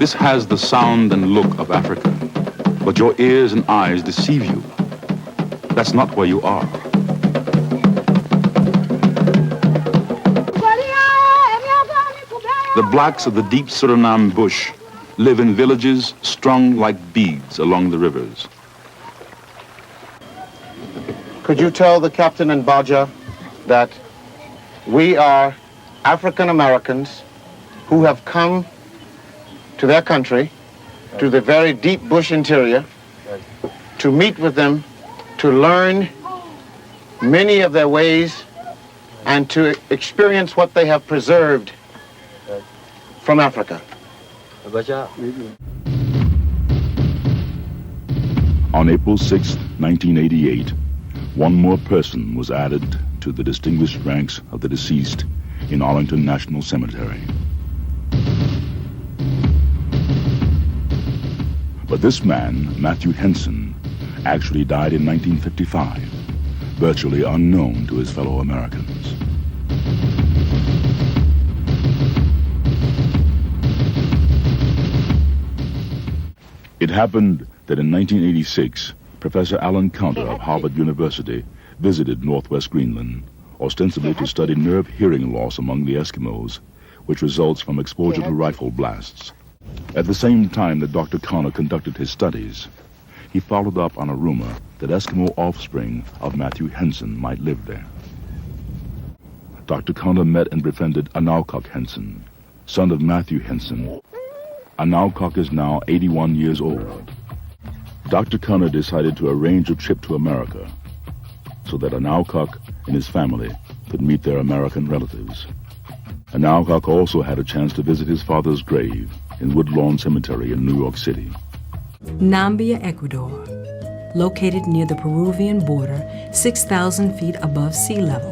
This has the sound and look of Africa, but your ears and eyes deceive you. That's not where you are. The blacks of the deep Suriname bush live in villages strung like beads along the rivers. Could you tell the captain and Baja that we are African Americans who have come to their country, to the very deep bush interior, to meet with them, to learn many of their ways, and to experience what they have preserved from Africa. On April 6, 1988, one more person was added to the distinguished ranks of the deceased in Arlington National Cemetery. But this man, Matthew Henson, actually died in 1955, virtually unknown to his fellow Americans. It happened that in 1986, Professor Alan Counter of Harvard University visited northwest Greenland, ostensibly to study nerve hearing loss among the Eskimos, which results from exposure to rifle blasts. At the same time that Dr. Counter conducted his studies, he followed up on a rumor that Eskimo offspring of Matthew Henson might live there. Dr. Counter met and befriended Anaukok Henson, son of Matthew Henson. Anaukok is now 81 years old. Dr. Counter decided to arrange a trip to America so that Anaukok and his family could meet their American relatives. Anaukok also had a chance to visit his father's grave in Woodlawn Cemetery in New York City. Nambia, Ecuador, located near the Peruvian border, 6,000 feet above sea level.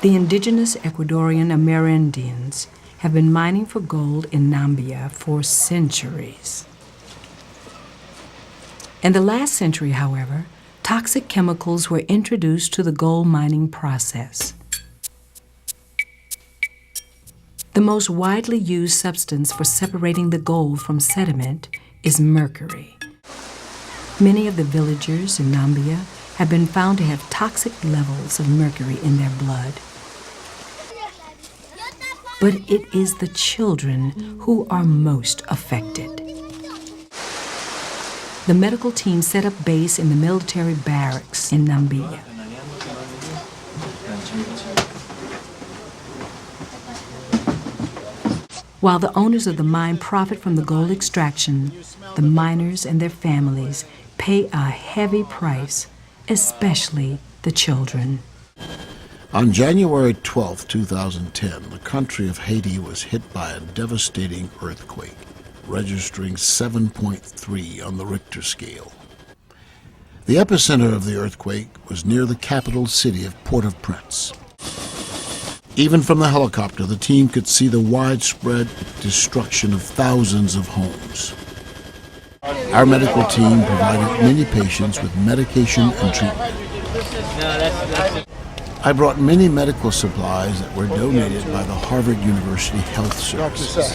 The indigenous Ecuadorian Amerindians have been mining for gold in Nambia for centuries. In the last century, however, toxic chemicals were introduced to the gold mining process. The most widely used substance for separating the gold from sediment is mercury. Many of the villagers in Nambia have been found to have toxic levels of mercury in their blood. But it is the children who are most affected. The medical team set up base in the military barracks in Nambia. While the owners of the mine profit from the gold extraction, the miners and their families pay a heavy price, especially the children. On January 12, 2010, the country of Haiti was hit by a devastating earthquake, registering 7.3 on the Richter scale. The epicenter of the earthquake was near the capital city of Port-au-Prince. Even from the helicopter, the team could see the widespread destruction of thousands of homes. Our medical team provided many patients with medication and treatment. I brought many medical supplies that were donated by the Harvard University Health Services.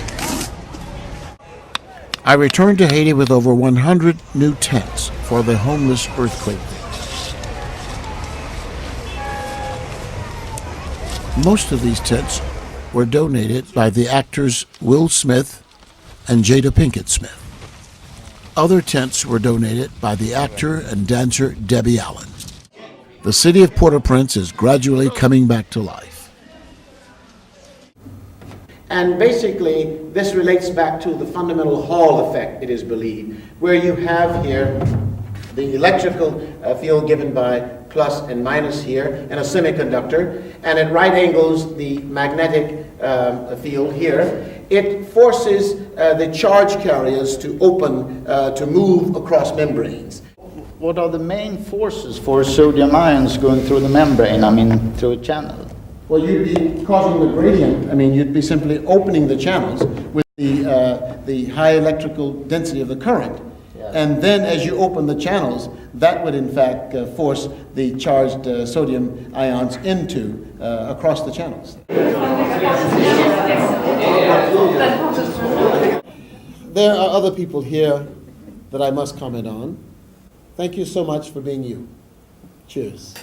I returned to Haiti with over 100 new tents for the homeless earthquake victims. Most of these tents were donated by the actors Will Smith and Jada Pinkett Smith. Other tents were donated by the actor and dancer Debbie Allen. The city of Port-au-Prince is gradually coming back to life. And basically, this relates back to the fundamental Hall effect, it is believed, where you have here the electrical field given by plus and minus here, and a semiconductor, and at right angles, the magnetic field here. It forces the charge carriers to open, to move across membranes. What are the main forces for sodium ions going through the membrane, through a channel? Well, you'd be causing the gradient. You'd be simply opening the channels with the high electrical density of the current. Yeah. And then as you open the channels, that would in fact force the charged sodium ions into across the channels. There are other people here that I must comment on. Thank you so much for being you. Cheers.